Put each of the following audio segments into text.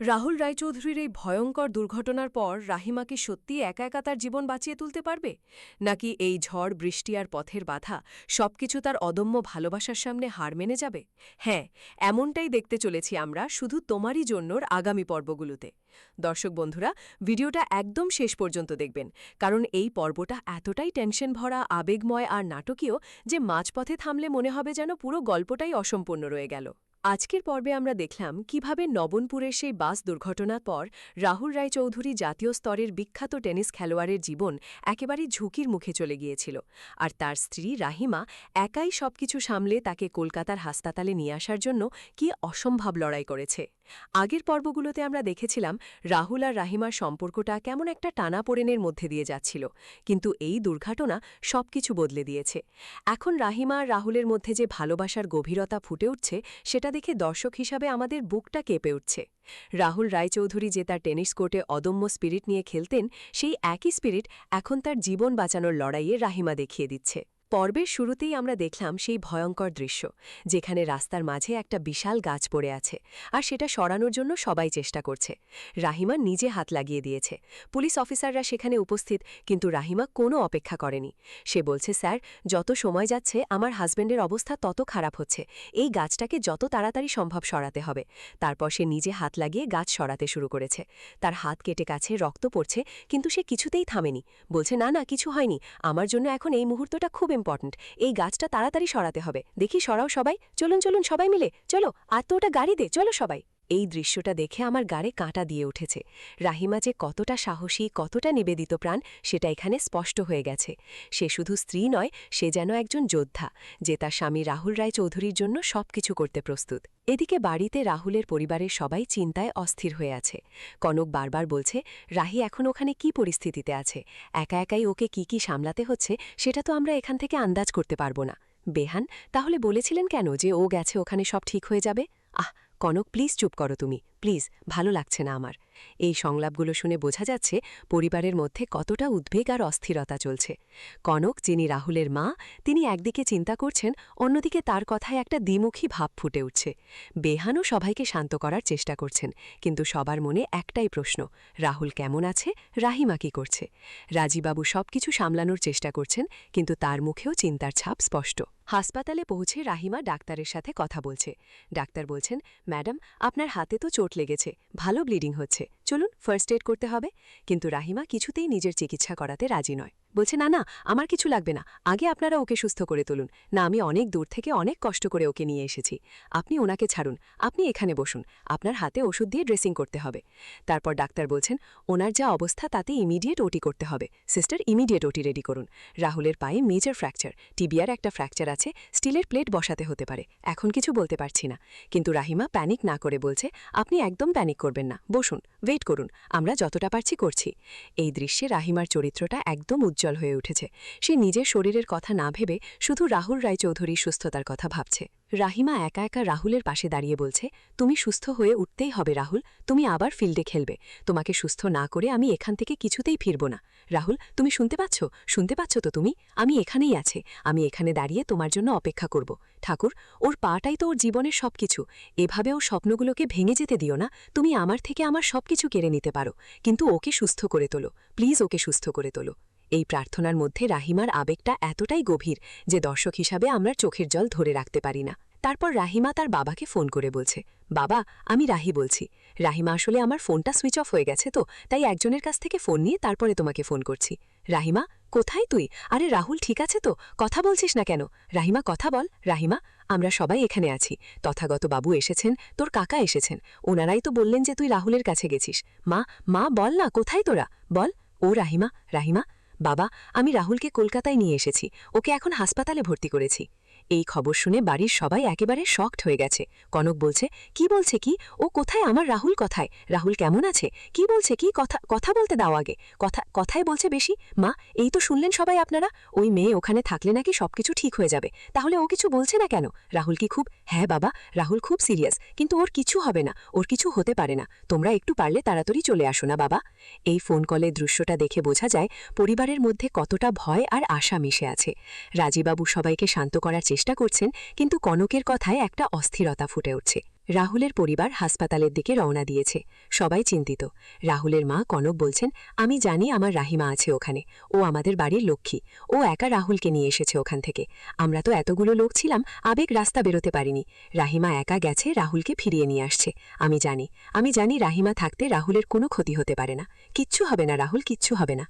রাহুল রায়চৌধুরীর এই ভয়ঙ্কর দুর্ঘটনার পর রাহিমা কি সত্যিই একা একা তার জীবন বাঁচিয়ে তুলতে পারবে, নাকি এই ঝড় বৃষ্টি আর পথের বাধা সবকিছু তার অদম্য ভালোবাসার সামনে হার মেনে যাবে? হ্যাঁ, এমনটাই দেখতে চলেছি আমরা শুধু তোমারই জন্যর আগামী পর্বগুলোতে। দর্শক বন্ধুরা, ভিডিওটা একদম শেষ পর্যন্ত দেখবেন, কারণ এই পর্বটা এতটাই টেনশন ভরা, আবেগময় আর নাটকীয় যে মাঝপথে থামলে মনে হবে যেন পুরো গল্পটাই অসম্পূর্ণ রয়ে গেল। আজকের পর্বে আমরা দেখলাম কিভাবে নবনপুরের সেই বাস দুর্ঘটনার পর রাহুল রায়চৌধুরী জাতীয় স্তরের বিখ্যাত টেনিস খেলোয়াড়ের জীবন একেবারে ঝুঁকির মুখে চলে গিয়েছিল, আর তার স্ত্রী রাহিমা একাই সবকিছু সামলে তাকে কলকাতার হাসপাতালে নিয়ে আসার জন্য কি অসম্ভব লড়াই করেছে। আগের পর্বগুলোতে আমরা দেখেছিলাম রাহুল আর রাহিমার সম্পর্কটা কেমন একটা টানাপোড়েনের মধ্যে দিয়ে যাচ্ছিল, কিন্তু এই দুর্ঘটনা সবকিছু বদলে দিয়েছে। এখন রাহিমা আর রাহুলের মধ্যে যে ভালোবাসার গভীরতা ফুটে উঠছে, সেটা দেখে দর্শক হিসাবে আমাদের বুকটা কেঁপে উঠছে। রাহুল রায়চৌধুরী যে তার টেনিস কোর্টে অদম্য স্পিরিট নিয়ে খেলতেন, সেই একই স্পিরিট এখন তার জীবন বাঁচানোর লড়াইয়ে রাহিমা দেখিয়ে দিচ্ছে। পর্বের শুরুতেই আমরা দেখলাম সেই ভয়ঙ্কর দৃশ্য, যেখানে রাস্তার মাঝে একটা বিশাল গাছ পড়ে আছে, আর সেটা সরানোর জন্য সবাই চেষ্টা করছে। রাহিমা নিজে হাত লাগিয়ে দিয়েছে। পুলিশ অফিসাররা সেখানে উপস্থিত, কিন্তু রাহিমা কোনো অপেক্ষা করেনি। সে বলছে, স্যার, যত সময় যাচ্ছে আমার হাজব্যান্ডের অবস্থা তত খারাপ হচ্ছে, এই গাছটাকে যত তাড়াতাড়ি সম্ভব সরাতে হবে। তারপর সে নিজে হাত লাগিয়ে গাছ সরাতে শুরু করেছে। তার হাত কেটে গেছে, রক্ত পড়ছে, কিন্তু সে কিছুতেই থামেনি। বলছে, না না, কিছু হয়নি, আমার জন্য এখন এই মুহূর্তটা খুব ইম্পর্ট্যান্ট, এই গাছটা তাড়াতাড়ি সরাতে হবে। দেখি, সরাও সবাই, চলুন চলুন সবাই মিলে, চলো, আর তো ওটা গাড়ি দে, চলো সবাই। এই দৃশ্যটা দেখে আমার গাড়ে কাঁটা দিয়ে উঠেছে। রাহিমা যে কতটা সাহসী, কতটা নিবেদিত প্রাণ, সেটা এখানে স্পষ্ট হয়ে গেছে। সে শুধু স্ত্রী নয়, সে যেন একজন যোদ্ধা, যে তার স্বামী রাহুল রায়চৌধুরীর জন্য সবকিছু করতে প্রস্তুত। এদিকে বাড়িতে রাহুলের পরিবারের সবাই চিন্তায় অস্থির হয়ে আছে। কনক বারবার বলছে, রাহি এখন ওখানে কি পরিস্থিতিতে আছে, একা একাই ওকে কি কি সামলাতে হচ্ছে, সেটা তো আমরা এখান থেকে আন্দাজ করতে পারবো না। বেহান, তাহলে বলেছিলেন কেন যে ও গেছে ওখানে সব ঠিক হয়ে যাবে? আহ, কনক, প্লিজ চুপ করো তুমি, প্লিজ, ভালো লাগছে না আমার। এই সংলাপগুলো শুনে বোঝা যাচ্ছে পরিবারের মধ্যে কতটা উদ্বেগ আর অস্থিরতা চলছে। কনক, যিনি রাহুলের মা, তিনি একদিকে চিন্তা করছেন, অন্যদিকে তার কথায় একটা দ্বিমুখী ভাব ফুটে উঠছে। বেহানও সবাইকে শান্ত করার চেষ্টা করছেন, কিন্তু সবার মনে একটাই প্রশ্ন, রাহুল কেমন আছে, রাহিমা কি করছে? রাজীবাবু সবকিছু সামলানোর চেষ্টা করছেন, কিন্তু তার মুখেও চিন্তার ছাপ স্পষ্ট। হাসপাতালে পৌঁছে রাহিমা ডাক্তারের সাথে কথা বলছে। ডাক্তার বলছেন, ম্যাডাম, আপনার হাতে তো চোট লেগেছে, ভালো ব্লিডিং হচ্ছে, চলুন ফার্স্ট এড করতে হবে। কিন্তু রাহিমা কিছুতেই নিজের চিকিৎসা করাতে রাজি নয়। বলছে, না না, আমার কিছু লাগবে না, আগে আপনারা ওকে সুস্থ করে তুলুন না, আমি অনেক দূর থেকে অনেক কষ্ট করে ওকে নিয়ে এসেছি, আপনি ওনাকে ছাড়ুন, আপনি এখানে বসুন, আপনার হাতে ওষুধ দিয়ে ড্রেসিং করতে হবে। তারপর ডাক্তার বলছেন, ওনার যা অবস্থা তাতে ইমিডিয়েট ওটি করতে হবে, সিস্টার ইমিডিয়েট ওটি রেডি করুন। রাহুলের পায়ে মেজর ফ্র্যাকচার, টিবিয়ার একটা ফ্র্যাকচার আছে, স্টিলের প্লেট বসাতে হতে পারে, এখন কিছু বলতে পারছি না। কিন্তু রাহিমা প্যানিক না করে বলছে, আপনি একদম প্যানিক করবেন না, বসুন, ওয়েট করুন, আমরা যতটা পারছি করছি। এই দৃশ্যে রাহিমার চরিত্রটা একদম উজ্জ্বল হয়ে উঠেছে। সে নিজের শরীরের কথা না ভেবে শুধু রাহুল রায়চৌধুরীর সুস্থতার কথা ভাবছে। রাহিমা একা একা রাহুলের পাশে দাঁড়িয়ে বলছে, তুমি সুস্থ হয়ে উঠতেই হবে রাহুল, তুমি আবার ফিল্ডে খেলবে, তোমাকে সুস্থ না করে আমি এখান থেকে কিছুতেই ফিরব না। রাহুল, তুমি শুনতে পাচ্ছ, শুনতে পাচ্ছ তো তুমি? আমি এখানেই আছি, আমি এখানে দাঁড়িয়ে তোমার জন্য অপেক্ষা করব। ঠাকুর, ওর পাটাই তো ওর জীবনের সবকিছু, এভাবে ওর স্বপ্নগুলোকে ভেঙে যেতে দিও না, তুমি আমার থেকে আমার সবকিছু কেড়ে নিতে পারো, কিন্তু ওকে সুস্থ করে তোলো, প্লিজ, ওকে সুস্থ করে তোলো। এই প্রার্থনার মধ্যে রাহিমার আবেগটা এতটাই গভীর যে দর্শক হিসাবে আমরা চোখের জল ধরে রাখতে পারি না। তারপর রাহিমা তার বাবাকে ফোন করে বলছে, বাবা, আমি রাহি বলছি। রাহিমা, আসলে আমার ফোনটা সুইচ অফ হয়ে গেছে তো, তাই একজনের কাছ থেকে ফোন নিয়ে তারপরে তোমাকে ফোন করছি। রাহিমা, কোথায় তুই? আরে রাহুল ঠিক আছে তো, কথা বলছিস না কেন? রাহিমা, কথা বল। রাহিমা, আমরা সবাই এখানে আছি, তথাগত বাবু এসেছেন, তোর কাকা এসেছেন, ওনারাই তো বললেন যে তুই রাহুলের কাছে গেছিস। মা, মা, বল না, কোথায় তোরা, বল। ও রাহিমা, রাহিমা, বাবা, আমি রাহুলকে কলকাতায় নিয়ে এসেছি, ওকে এখন হাসপাতালে ভর্তি করেছি। এই খবর শুনে বাড়ির সবাই একেবারে শকড হয়ে গেছে। কনক বলছে, কি বলছে কি, ও কোথায়, আমার রাহুল কোথায়, রাহুল কেমন আছে, কি বলছে কি, কথা কথা বলতে দাও আগে, কথায় বলছে বেশি। মা, এই তো শুনলেন সবাই আপনারা, ওই মেয়ে ওখানে থাকলে নাকি সবকিছু ঠিক হয়ে যাবে, তাহলে ও কিছু বলছে না কেন? রাহুল কি খুব, হ্যাঁ বাবা, রাহুল খুব সিরিয়াস, কিন্তু ওর কিছু হবে না, ওর কিছু হতে পারে না, তোমরা একটু পারলে তাড়াতাড়ি চলে আসো না বাবা। এই ফোন কলের দৃশ্যটা দেখে বোঝা যায় পরিবারের মধ্যে কতটা ভয় আর আশা মিশে আছে। রাজীবাবু সবাইকে শান্ত করার চেষ্টা করছেন, কিন্তু কনকের কথায় একটা অস্থিরতা ফুটে উঠছে। রাহুলের পরিবার হাসপাতালের দিকে রওনা দিয়েছে। সবাই চিন্তিত। রাহুলের মা কনক বলছেন, আমি জানি আমার রাহিমা আছে ওখানে, ও আমাদের বাড়ির লক্ষ্মী, ও একা রাহুলকে নিয়ে এসেছে ওখান থেকে। আমরা তো এতগুলো লোক ছিলাম, আবেগ রাস্তা বেরোতে পারিনি। রাহিমা একা গেছে, রাহুলকে ফিরিয়ে নিয়ে আসছে। আমি জানি রাহিমা থাকতে রাহুলের কোনো ক্ষতি হতে পারে না। কিচ্ছু হবে না রাহুল, কিচ্ছু হবে না।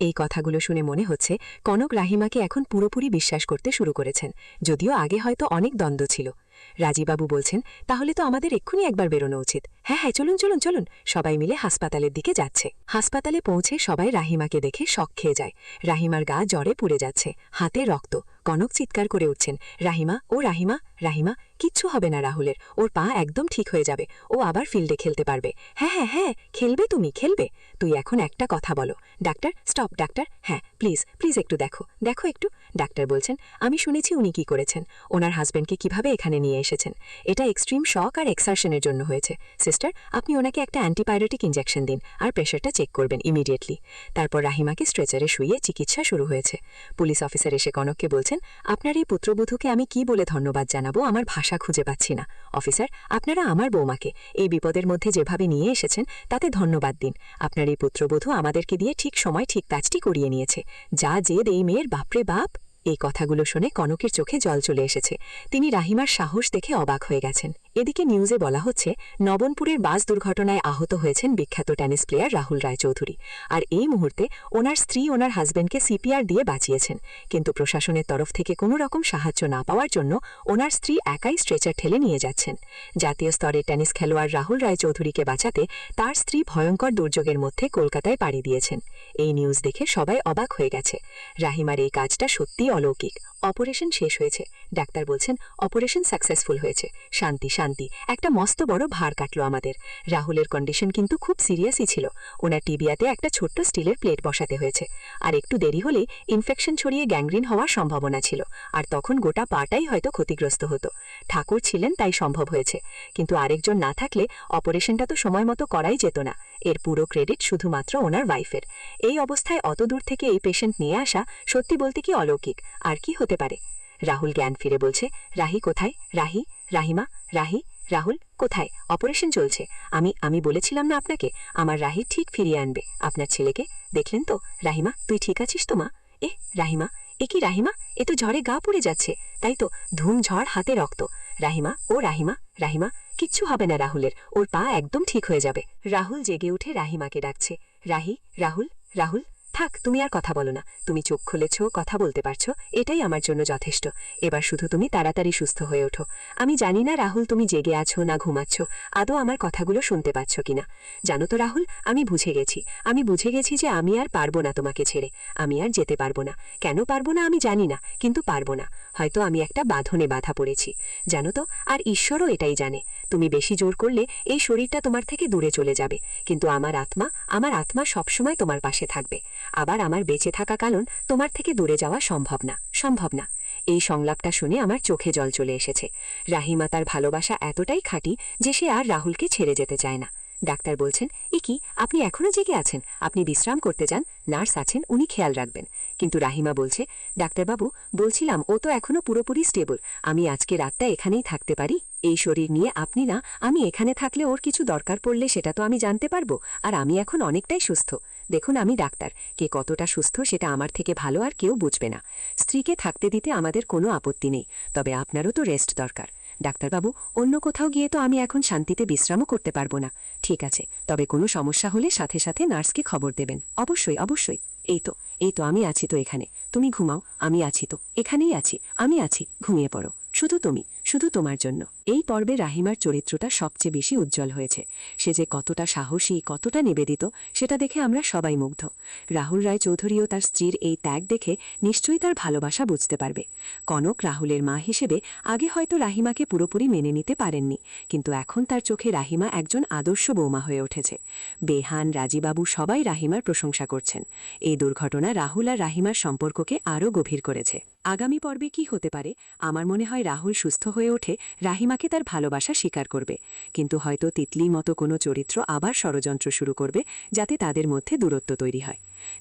এই কথাগুলো শুনে মনে হচ্ছে কনক রাহিমাকে এখন পুরোপুরি বিশ্বাস করতে শুরু করেছেন, যদিও আগে হয়তো অনেক দ্বন্দ্ব ছিল। রাজীবাবু বলছেন, তাহলে তো আমাদের এক্ষুনি একবার বেরোনো উচিত। হ্যাঁ হ্যাঁ, চলুন চলুন চলুন। সবাই মিলে হাসপাতালের দিকে যাচ্ছে। হাসপাতালে পৌঁছে সবাই রাহিমাকে দেখে শক খেয়ে যায়। রাহিমার গা জ্বরে পুড়ে যাচ্ছে, হাতে রক্ত। কনক চিৎকার করে উঠছেন, রাহিমা, ও রাহিমা, রাহিমা, কিচ্ছু হবে না রাহুলের, ওর পা একদম ঠিক হয়ে যাবে, ও আবার ফিল্ডে খেলতে পারবে। হ্যাঁ হ্যাঁ হ্যাঁ, খেলবে, তুমি খেলবে। তুই এখন একটা কথা বলো। ডাক্তার, স্টপ ডাক্তার, হ্যাঁ প্লিজ প্লিজ একটু দেখো, দেখো একটু। ডাক্তার বলছেন, আমি শুনেছি উনি কি করেছেন, ওনার হাজব্যান্ডকে কিভাবে এখানে নিয়ে এসেছেন। এটা এক্সট্রিম শক আর এক্সারশনের জন্য হয়েছে। সিস্টার, আপনি ওনাকে একটা অ্যান্টিবায়োটিক ইনজেকশন দিন আর প্রেশারটা চেক করবেন ইমিডিয়েটলি। তারপর রাহিমাকে স্ট্রেচারে শুইয়ে চিকিৎসা শুরু হয়েছে। পুলিশ অফিসার এসে কনককে বলছেন, আপনার এই পুত্রবধূকে আমি কি বলে ধন্যবাদ জানাবো, আমার ভাষা খুঁজে পাচ্ছি না। অফিসার, আপনারা আমার বৌমাকে এই বিপদের মধ্যে যেভাবে নিয়ে এসেছেন তাতে ধন্যবাদ দিন। আপনার এই পুত্রবধূ আমাদেরকে দিয়ে ঠিক সময় ঠিক কাজটি করিয়ে নিয়েছে। যা জেদ এই মেয়ের, বাপরে বাপ। এই কথাগুলো শুনে কনকের চোখে জল চলে এসেছে। তিনি রাহিমার সাহস দেখে অবাক হয়ে গেছেন। এদিকে নিউজে বলা হচ্ছে, নবনপুরের বাস দুর্ঘটনায় আহত হয়েছেন বিখ্যাত টেনিস প্লেয়ার রাহুল রায়চৌধুরী। আর এই মুহূর্তে ওনার স্ত্রী ওনার হাজব্যান্ডকে সিপিআর দিয়ে বাঁচিয়েছেন, কিন্তু প্রশাসনের তরফ থেকে কোনো রকম সাহায্য না পাওয়ার জন্য ওনার স্ত্রী একাই স্ট্রেচার ঠেলে নিয়ে যাচ্ছেন। জাতীয় স্তরের টেনিস খেলোয়াড় রাহুল রায়চৌধুরীকে বাঁচাতে তার স্ত্রী ভয়ঙ্কর দুর্যোগের মধ্যে কলকাতায় পাড়ি দিয়েছেন। এই নিউজ দেখে সবাই অবাক হয়ে গেছে। রাহিমার এই কাজটা সত্যিই অলৌকিক। অপারেশন শেষ হয়েছে। ডাক্তার বলছেন, অপারেশন সাকসেসফুল হয়েছে। শান্তি শান্তি, একটা মস্ত বড় ভার কাটলো আমাদের। রাহুলের কন্ডিশন কিন্তু খুব সিরিয়াসই ছিল। ওনার টিবিয়াতে একটা ছোট্ট স্টিলের প্লেট বসাতে হয়েছে। আর একটু দেরি হলে ইনফেকশন ছড়িয়ে গ্যাংগ্রিন হওয়ার সম্ভাবনা ছিল, আর তখন গোটা পাটাই হয়তো ক্ষতিগ্রস্ত হতো। ঠাকুর ছিলেন তাই সম্ভব হয়েছে, কিন্তু আরেকজন না থাকলে অপারেশনটা তো সময় মতো করাই যেত না। এর পুরো ক্রেডিট শুধুমাত্র ওনার ওয়াইফের। এই অবস্থায় অত দূর থেকে এই পেশেন্ট নিয়ে আসা সত্যি বলতে কি অলৌকিক। আর কি হতে পারে? রাহুল জ্ঞান ফিরে বলছে, রাহি কোথায়? রাহি, রাহিমা, রাহি, রাহুল কোথায়? অপারেশন চলছে। আমি বলেছিলাম না আপনাকে, আমার রাহি ঠিক ফিরিয়ে আনবে আপনার ছেলেকে। দেখলেন তো? রাহিমা, তুই ঠিক আছিস তো মা? রাহিমা, এ কি রাহিমা? এ তো ঝড়ে গা পুড়ে যাচ্ছে। তাই তো, ধুম ঝড়, হাতে রক্ত। রাহিমা, ও রাহিমা, রাহিমা, কিচ্ছু হবে না রাহুলের, ওর পা একদম ঠিক হয়ে যাবে। রাহুল জেগে উঠে রাহিমাকে ডাকছে, রাহি, রাহুল, রাহুল, থাক, তুমি আর কথা বলো না। তুমি চোখ খুলেছ, কথা বলতে পারছো, এটাই আমার জন্য যথেষ্ট। এবার শুধু তুমি তাড়াতাড়ি সুস্থ হয়ে ওঠো। আমি জানি না রাহুল তুমি জেগে আছো না ঘুমাচ্ছ, আদৌ আমার কথাগুলো শুনতে পাচ্ছ কিনা। জানো তো রাহুল, আমি বুঝে গেছি যে আমি আর পারবো না তোমাকে ছেড়ে। আমি আর যেতে পারবো না। কেন পারবো না আমি জানি না, কিন্তু পারবো না। হয়তো আমি একটা বাঁধনে বাধা পড়েছি, জানো তো, আর ঈশ্বরও এটাই জানে। তুমি বেশি জোর করলে এই শরীরটা তোমার থেকে দূরে চলে যাবে, কিন্তু আমার আত্মা সবসময় তোমার পাশে থাকবে। আবার আমার বেঁচে থাকা কারণ তোমার থেকে দূরে যাওয়া সম্ভব না, সম্ভব না। এই সংলাপটা শুনে আমার চোখে জল চলে এসেছে। রাহিমা তার ভালোবাসা এতটাই খাঁটি যে সে আর রাহুলকে ছেড়ে যেতে চায় না। ডাক্তার বলছেন, কি আপনি এখনো জেগে আছেন? আপনি বিশ্রাম করতে যান, নার্স আছেন, উনি খেয়াল রাখবেন। কিন্তু রাহিমা বলছে, ডাক্তারবাবু, বলছিলাম ও তো এখনো পুরোপুরি স্টেবল। আমি আজকে রাতটা এখানেই থাকতে পারি। এই শরীর নিয়ে আপনি না, আমি এখানে থাকলে ওর কিছু দরকার পড়লে সেটা তো আমি জানতে পারবো। আর আমি এখন অনেকটাই সুস্থ। দেখুন, আমি ডাক্তার, কে কতটা সুস্থ সেটা আমার থেকে ভালো আর কেউ বুঝবে না। স্ত্রীকে থাকতে দিতে আমাদের কোনো আপত্তি নেই, তবে আপনারও তো রেস্ট দরকার। ডাক্তারবাবু, অন্য কোথাও গিয়ে তো আমি এখন শান্তিতে বিশ্রামও করতে পারবো না। ঠিক আছে, তবে কোনো সমস্যা হলে সাথে সাথে নার্সকে খবর দেবেন। অবশ্যই অবশ্যই। এই তো আমি আছি তো এখানে, তুমি ঘুমাও। আমি আছি তো, এখানেই আছি, আমি আছি, ঘুমিয়ে পড়ো। শুধু তোমার জন্য। এই পর্বে রাহিমার চরিত্রটা সবচেয়ে বেশি উজ্জ্বল হয়েছে। সে যে কতটা সাহসী, কতটা নিবেদিত, সেটা দেখে আমরা সবাই মুগ্ধ। রাহুল রায়চৌধুরীও তার স্ত্রীর এই ত্যাগ দেখে নিশ্চয়ই তার ভালোবাসা বুঝতে পারবে। কনক রাহুলের মা হিসেবে আগে হয়তো রাহিমাকে পুরোপুরি মেনে নিতে পারেননি, কিন্তু এখন তার চোখে রাহিমা একজন আদর্শ বৌমা হয়ে উঠেছে। বেহান, রাজীবাবু সবাই রাহিমার প্রশংসা করছেন। এই দুর্ঘটনা রাহুল আর রাহিমার সম্পর্ককে আরও গভীর করেছে। আগামী পর্বে কি হতে পারে? আমার মনে হয় রাহুল সুস্থ হয়ে ওঠে, রাহিমাকে তার ভালোবাসা স্বীকার করবে, কিন্তু হয়তো তিতলির মতো কোনো চরিত্র আবার ষড়যন্ত্র শুরু করবে যাতে তাদের মধ্যে দূরত্ব তৈরি হয়।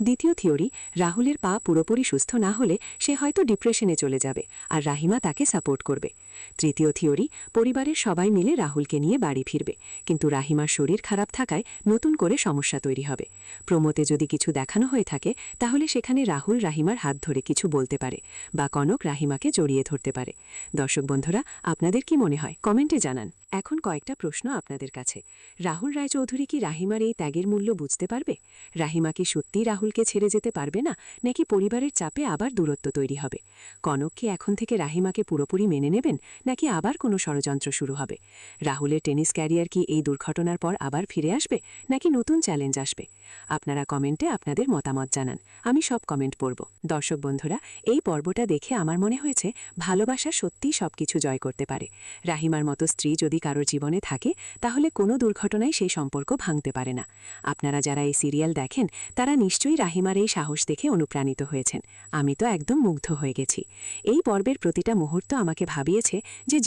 দ্বিতীয় থিওরি, রাহুলের পা পুরোপুরি সুস্থ না হলে সে হয়তো ডিপ্রেশনে চলে যাবে আর রাহিমা তাকে সাপোর্ট করবে। তৃতীয় থিওরি, পরিবারের সবাই মিলে রাহুলকে নিয়ে বাড়ি ফিরবে, কিন্তু রাহিমার শরীর খারাপ থাকায় নতুন করে সমস্যা তৈরি হবে। প্রোমোতে যদি কিছু দেখানো হয়ে থাকে, তাহলে সেখানে রাহুল রাহিমার হাত ধরে কিছু বলতে পারে, বা কনক রাহিমাকে জড়িয়ে ধরতে পারে। দর্শক বন্ধুরা, আপনাদের কি মনে হয় কমেন্টে জানান। এখন কয়েকটা প্রশ্ন আপনাদের কাছে। রাহুল রায়চৌধুরী কি রাহিমার এই ত্যাগের মূল্য বুঝতে পারবে? রাহিমা কি সত্যিই রাহুলকে ছেড়ে যেতে পারবে না, নাকি পরিবারের চাপে আবার দূরত্ব তৈরি হবে? কনক কি এখন থেকে রাহিমাকে পুরোপুরি মেনে নেবেন, নাকি আবার কোনো ষড়যন্ত্র শুরু হবে? রাহুলের টেনিস ক্যারিয়ার কি এই দুর্ঘটনার পর আবার ফিরে আসবে, নাকি নতুন চ্যালেঞ্জ আসবে? আপনারা কমেন্টে আপনাদের মতামত জানান, আমি সব কমেন্ট পড়ব। দর্শক বন্ধুরা, এই পর্বটা দেখে আমার মনে হয়েছে ভালোবাসা সত্যিই সবকিছু জয় করতে পারে। রাহিমার মতো স্ত্রী যদি কারোর জীবনে থাকে, তাহলে কোনো দুর্ঘটনাই সেই সম্পর্ক ভাঙতে পারে না। আপনারা যারা এই সিরিয়াল দেখেন, তারা নিশ্চয়ই রাহিমার এই সাহস দেখে অনুপ্রাণিত হয়েছেন। আমি তো একদম মুগ্ধ হয়ে গেছি। এই পর্বের প্রতিটা মুহূর্ত আমাকে ভাবিয়েছে যে